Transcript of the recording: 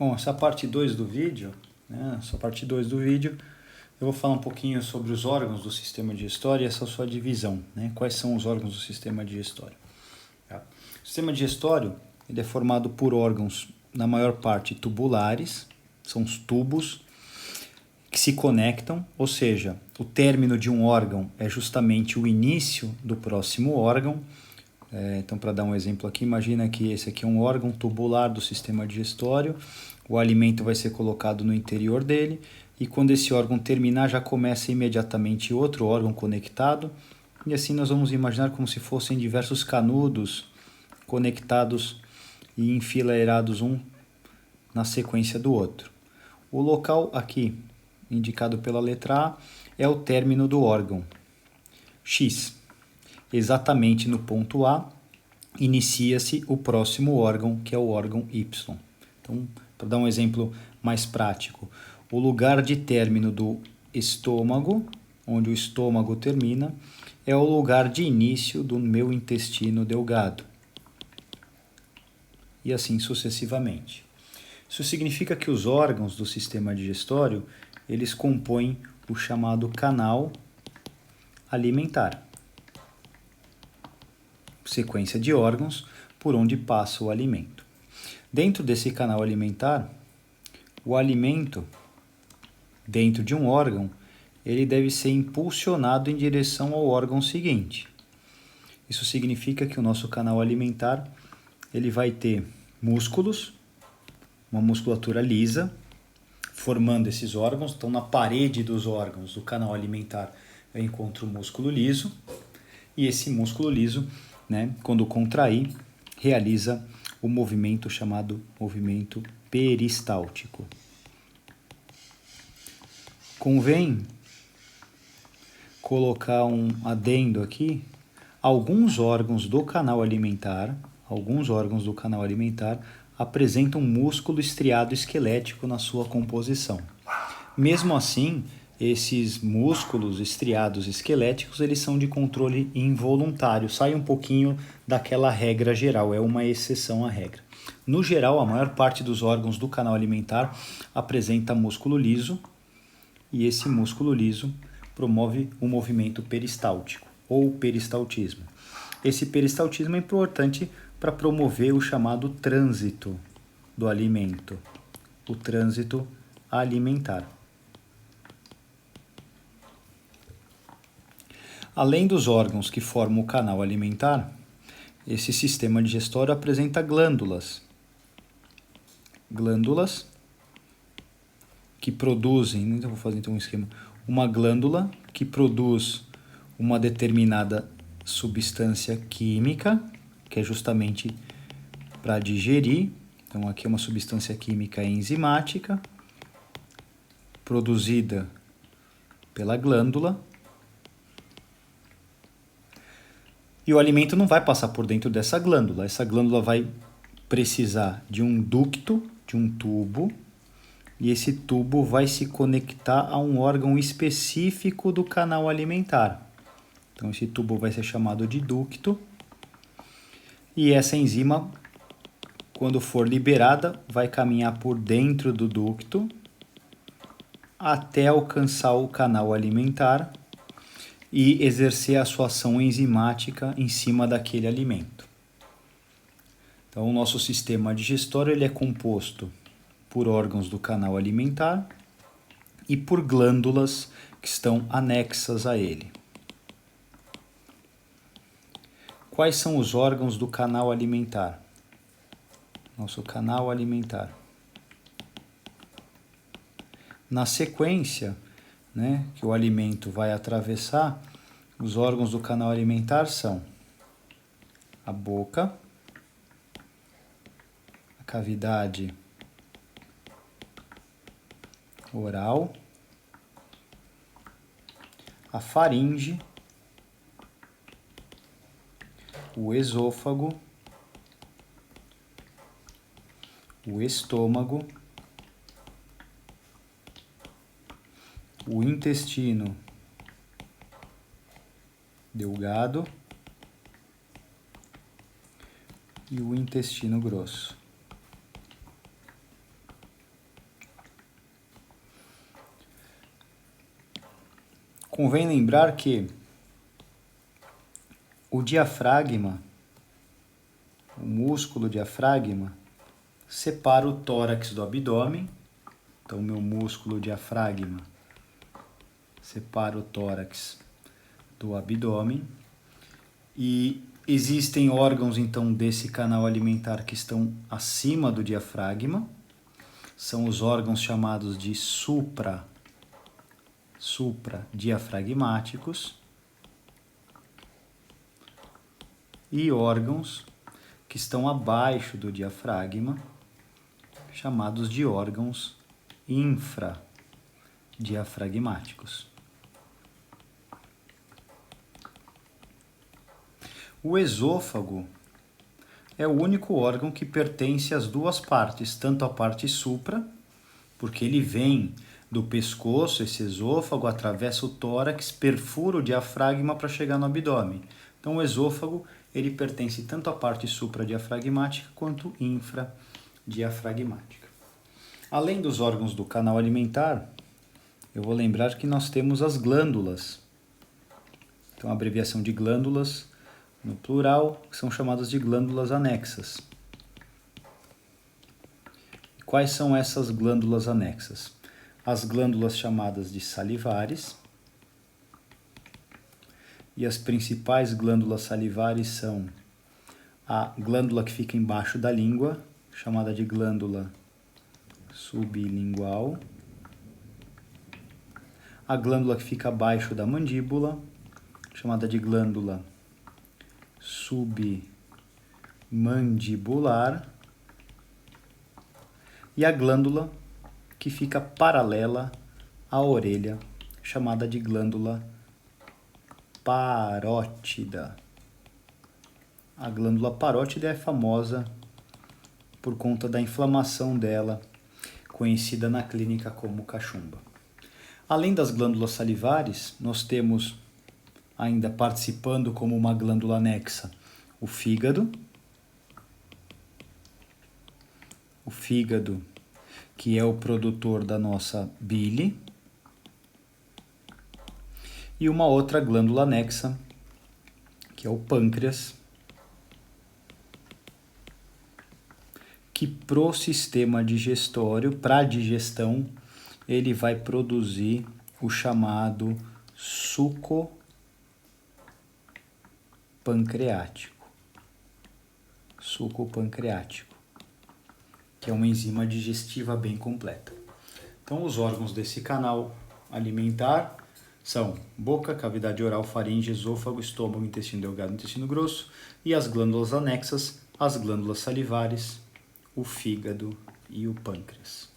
Bom, essa parte 2 do vídeo, essa parte 2 do vídeo, eu vou falar um pouquinho sobre os órgãos do sistema digestório e essa sua divisão, Quais são os órgãos do sistema digestório? Tá? O sistema digestório ele é formado por órgãos, na maior parte, tubulares, são os tubos que se conectam, ou seja, o término de um órgão é justamente o início do próximo órgão. Então, para dar um exemplo aqui, imagina que esse aqui é um órgão tubular do sistema digestório, o alimento vai ser colocado no interior dele, e quando esse órgão terminar, já começa imediatamente outro órgão conectado, e assim nós vamos imaginar como se fossem diversos canudos conectados e enfileirados um na sequência do outro. O local aqui, indicado pela letra A, é o término do órgão, X. Exatamente no ponto A, inicia-se o próximo órgão, que é o órgão Y. Então, para dar um exemplo mais prático, o lugar de término do estômago, onde o estômago termina, é o lugar de início do meu intestino delgado. E assim sucessivamente. Isso significa que os órgãos do sistema digestório, eles compõem o chamado canal alimentar. Sequência de órgãos por onde passa o alimento. Dentro desse canal alimentar, o alimento, dentro de um órgão, ele deve ser impulsionado em direção ao órgão seguinte. Isso significa que o nosso canal alimentar ele vai ter músculos, uma musculatura lisa, formando esses órgãos. Então, na parede dos órgãos do canal alimentar, eu encontro o músculo liso, e esse músculo liso, quando contrair, realiza o movimento chamado movimento peristáltico. Convém colocar um adendo aqui. Alguns órgãos do canal alimentar apresentam músculo estriado esquelético na sua composição. Mesmo assim, esses músculos estriados esqueléticos, eles são de controle involuntário, sai um pouquinho daquela regra geral, é uma exceção à regra. No geral, a maior parte dos órgãos do canal alimentar apresenta músculo liso, e esse músculo liso promove o movimento peristáltico, ou peristaltismo. Esse peristaltismo é importante para promover o chamado trânsito do alimento, o trânsito alimentar. Além dos órgãos que formam o canal alimentar, esse sistema digestório apresenta glândulas. Glândulas que produzem, vou fazer então um esquema, uma glândula que produz uma determinada substância química, que é justamente para digerir. Então aqui é uma substância química enzimática, produzida pela glândula. E o alimento não vai passar por dentro dessa glândula. Essa glândula vai precisar de um ducto, de um tubo, e esse tubo vai se conectar a um órgão específico do canal alimentar. Então esse tubo vai ser chamado de ducto, e essa enzima, quando for liberada, vai caminhar por dentro do ducto até alcançar o canal alimentar e exercer a sua ação enzimática em cima daquele alimento. Então, o nosso sistema digestório ele é composto por órgãos do canal alimentar e por glândulas que estão anexas a ele. Quais são os órgãos do canal alimentar? Nosso canal alimentar. Na sequência, que o alimento vai atravessar, os órgãos do canal alimentar são a boca, a cavidade oral, a faringe, o esôfago, o estômago, o intestino delgado e o intestino grosso. Convém lembrar que o diafragma, o músculo diafragma, separa o tórax do abdômen. Então, meu músculo diafragma separa o tórax do abdômen. E existem órgãos, então, desse canal alimentar que estão acima do diafragma. São os órgãos chamados de supradiafragmáticos. E órgãos que estão abaixo do diafragma, chamados de órgãos infradiafragmáticos. O esôfago é o único órgão que pertence às duas partes, tanto a parte supra, porque ele vem do pescoço, esse esôfago atravessa o tórax, perfura o diafragma para chegar no abdômen. Então o esôfago ele pertence tanto à parte supradiafragmática quanto infradiafragmática. Além dos órgãos do canal alimentar, eu vou lembrar que nós temos as glândulas. Então a abreviação de glândulas no plural, que são chamadas de glândulas anexas. Quais são essas glândulas anexas? As glândulas chamadas de salivares. E as principais glândulas salivares são a glândula que fica embaixo da língua, chamada de glândula sublingual. A glândula que fica abaixo da mandíbula, chamada de glândula submandibular. E a glândula que fica paralela à orelha, chamada de glândula parótida. A glândula parótida é famosa por conta da inflamação dela, conhecida na clínica como cachumba. Além das glândulas salivares, nós temos ainda participando como uma glândula anexa o fígado. O fígado, que é o produtor da nossa bile. E uma outra glândula anexa, que é o pâncreas, que pro sistema digestório, para a digestão, ele vai produzir o chamado suco pancreático. Suco pancreático, que é uma enzima digestiva bem completa. Então, os órgãos desse canal alimentar são boca, cavidade oral, faringe, esôfago, estômago, intestino delgado, intestino grosso, e as glândulas anexas, as glândulas salivares, o fígado e o pâncreas.